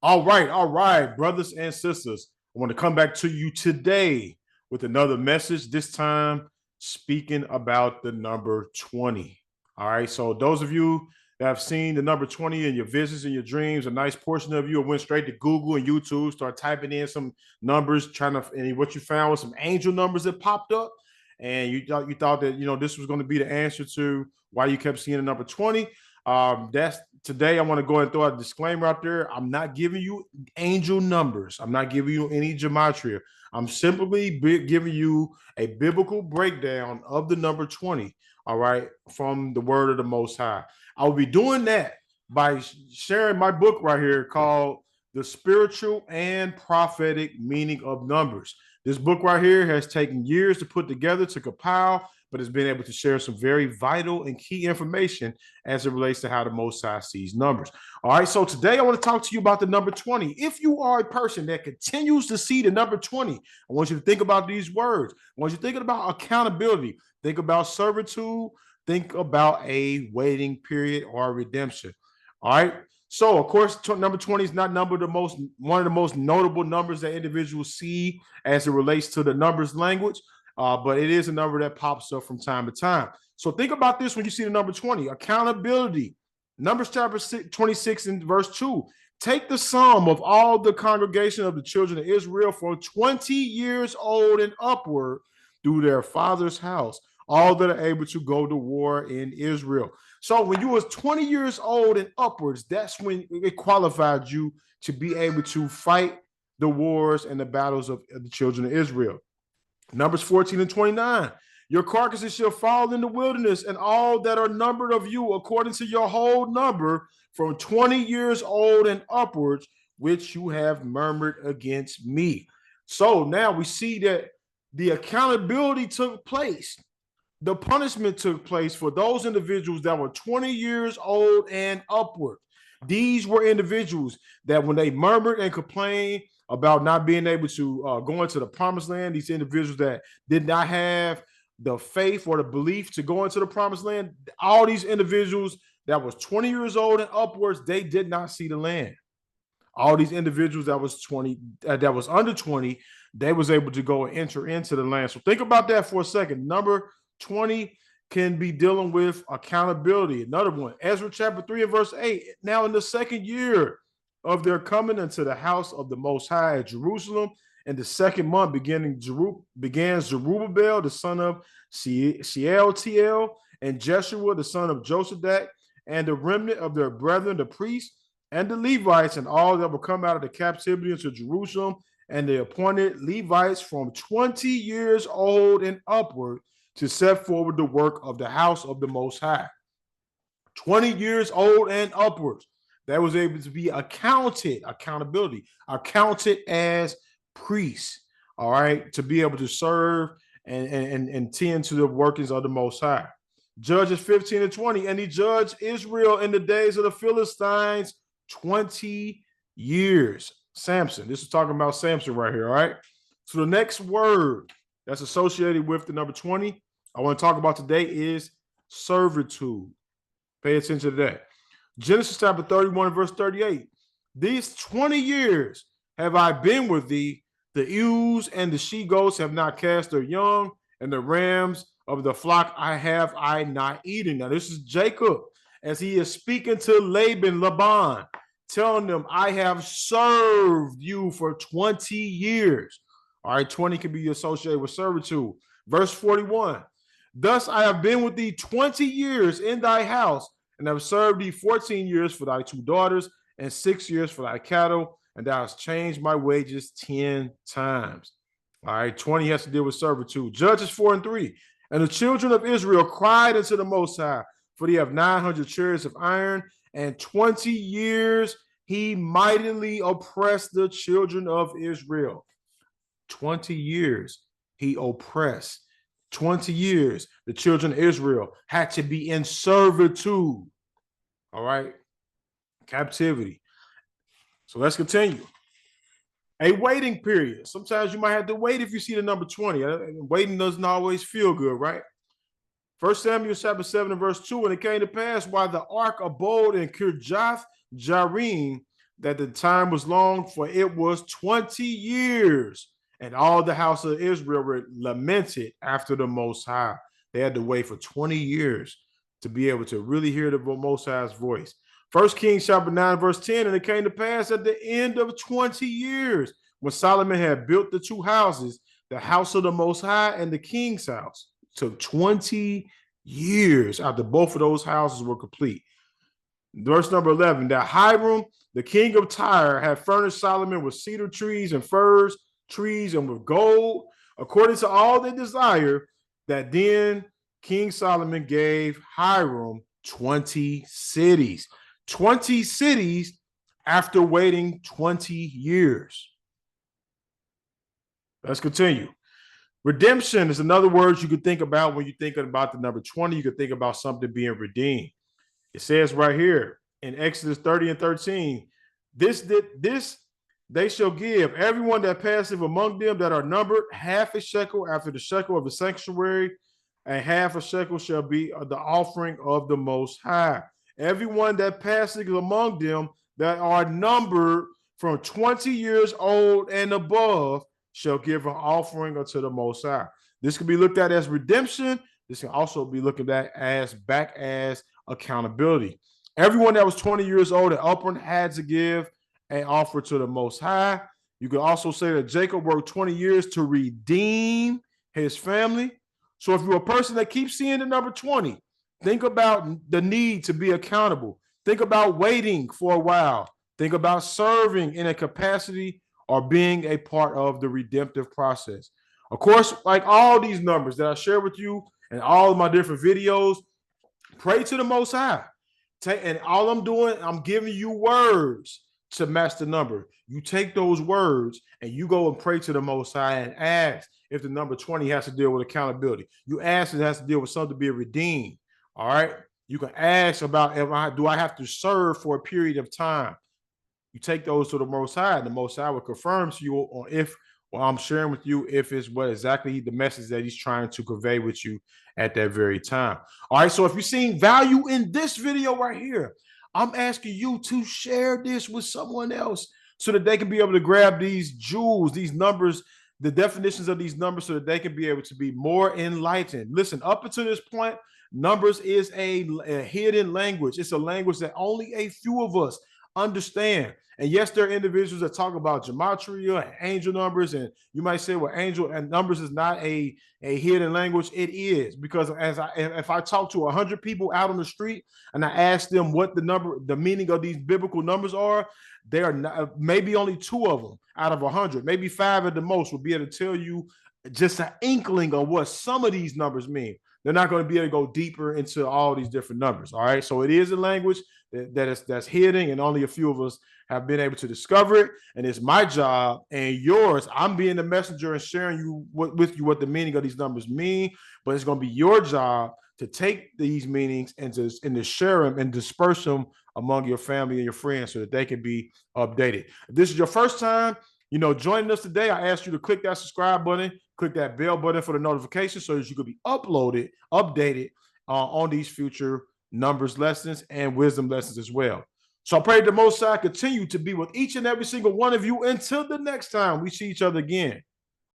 All right, brothers and sisters. I want to come back to you today with another message, this time speaking about the number 20. All right, so those of you that have seen the number 20 in your visions and your dreams, a nice portion of you went straight to Google and YouTube, start typing in some numbers, and what you found was some angel numbers that popped up. And you thought that this was going to be the answer to why you kept seeing the number 20. That's today. I want to go ahead and throw a disclaimer out there. I'm not giving you angel numbers. I'm not giving you any gematria. I'm simply giving you a biblical breakdown of the number 20. All right, from the word of the Most High. I will be doing that by sharing my book right here called The Spiritual and Prophetic Meaning of Numbers. This book right here has taken years to put together, to compile, but has been able to share some very vital and key information as it relates to how the Most High sees numbers. All right, so today I want to talk to you about the number 20. If you are a person that continues to see the number 20, I want you to think about these words. I want you to think about accountability, think about servitude, think about a waiting period or redemption. All right. So, of course, number 20 is not one of the most notable numbers that individuals see as it relates to the numbers language, but it is a number that pops up from time to time. So think about this when you see the number 20, accountability. Numbers chapter 26 and verse 2. Take the sum of all the congregation of the children of Israel from 20 years old and upward through their father's house, all that are able to go to war in Israel. So when you was 20 years old and upwards, that's when it qualified you to be able to fight the wars and the battles of the children of Israel. Numbers 14 and 29. Your carcasses shall fall in the wilderness, and all that are numbered of you according to your whole number from 20 years old and upwards, which you have murmured against me. So now we see that the accountability took place. The punishment took place for those individuals that were 20 years old and upward. These were individuals that when they murmured and complained about not being able to go into the promised land, these individuals that did not have the faith or the belief to go into the promised land, all these individuals that was 20 years old and upwards, they did not see the land. All these individuals that was under 20, they was able to go and enter into the land. So think about that for a second. Number 20 can be dealing with accountability. Another one, Ezra chapter 3 and verse 8. Now in the second year of their coming into the house of the Most High at Jerusalem, in the second month began Zerubbabel, the son of Shealtiel, and Jeshua, the son of Josadak, and the remnant of their brethren, the priests, and the Levites, and all that will come out of the captivity into Jerusalem, and the appointed Levites from 20 years old and upward, to set forward the work of the house of the Most High. 20 years old and upwards, that was able to be accounted as priests, all right, to be able to serve and tend to the workings of the Most High. Judges 15 and 20, and he judged Israel in the days of the Philistines 20 years. Samson, this is talking about Samson right here, all right? So the next word that's associated with the number 20 I want to talk about today is servitude. Pay attention to that. Genesis chapter 31 verse 38. These 20 years have I been with thee. The ewes and the she-goats have not cast their young, and the rams of the flock have I not eaten. Now this is Jacob as he is speaking to Laban, telling them, I have served you for 20 years. All right, 20 can be associated with servitude. Verse 41. Thus I have been with thee 20 years in thy house, and have served thee 14 years for thy 2 daughters, and 6 years for thy cattle, and thou hast changed my wages 10 times. All right, 20 has to deal with servitude. Judges 4 and 3. And the children of Israel cried unto the Most High, for they have 900 chariots of iron, and 20 years he mightily oppressed the children of Israel. 20 years he oppressed. 20 years the children of Israel had to be in servitude. All right, captivity. So let's continue. A waiting period. Sometimes you might have to wait if you see the number 20. Waiting doesn't always feel good, right? 1 Samuel chapter 7 and verse 2, and it came to pass while the ark abode in Kirjath Jearim, that the time was long, for it was 20 years. And all the house of Israel lamented after the Most High. They had to wait for 20 years to be able to really hear the Most High's voice. 1 Kings chapter 9, verse 10, and it came to pass at the end of 20 years, when Solomon had built the two houses, the house of the Most High and the king's house. So 20 years after both of those houses were complete. Verse number 11, that Hiram, the king of Tyre, had furnished Solomon with cedar trees and firs trees and with gold, according to all they desire, that then King Solomon gave Hiram 20 cities. 20 cities after waiting 20 years. Let's continue. Redemption is another word you could think about when you're thinking about the number 20. You could think about something being redeemed. It says right here in Exodus 30 and 13, this they shall give everyone that passeth among them that are numbered half a shekel after the shekel of the sanctuary, and half a shekel shall be the offering of the Most High. Everyone that passeth among them that are numbered from 20 years old and above shall give an offering unto the Most High. This can be looked at as redemption. This can also be looked at as accountability. Everyone that was 20 years old and upward had to give an offer to the Most High. You could also say that Jacob worked 20 years to redeem his family. So if you're a person that keeps seeing the number 20, think about the need to be accountable. Think about waiting for a while. Think about serving in a capacity or being a part of the redemptive process. Of course, like all these numbers that I share with you in all of my different videos, pray to the Most High. And all I'm doing, I'm giving you words to match the number. You take those words and you go and pray to the Most High and ask if the number 20 has to deal with accountability. You ask if it has to deal with something to be redeemed. All right. You can ask about, do I have to serve for a period of time? You take those to the Most High, and the Most High will confirm to you on if what I'm sharing with you, if it's what exactly the message that he's trying to convey with you at that very time. All right, so if you're seeing value in this video right here, I'm asking you to share this with someone else so that they can be able to grab these jewels, these numbers, the definitions of these numbers, so that they can be able to be more enlightened. Listen, up until this point, numbers is a hidden language. It's a language that only a few of us understand. And yes, there are individuals that talk about gematria and angel numbers, and you might say, well, angel and numbers is not a hidden language. It is, because if I talk to 100 people out on the street and I ask them what the meaning of these biblical numbers are, there are not, maybe only 2 of them out of 100, maybe 5 at the most, will be able to tell you just an inkling of what some of these numbers mean. They're not going to be able to go deeper into all these different numbers. All right, so it is a language that's hidden, and only a few of us have been able to discover it. And it's my job and yours. I'm being the messenger and sharing with you what the meaning of these numbers mean. But it's going to be your job to take these meanings and to share them and disperse them among your family and your friends so that they can be updated. If this is your first time, joining us today, I ask you to click that subscribe button, click that bell button for the notifications so that you could be updated on these future numbers lessons and wisdom lessons as well. So I pray the Most High continue to be with each and every single one of you until the next time we see each other again.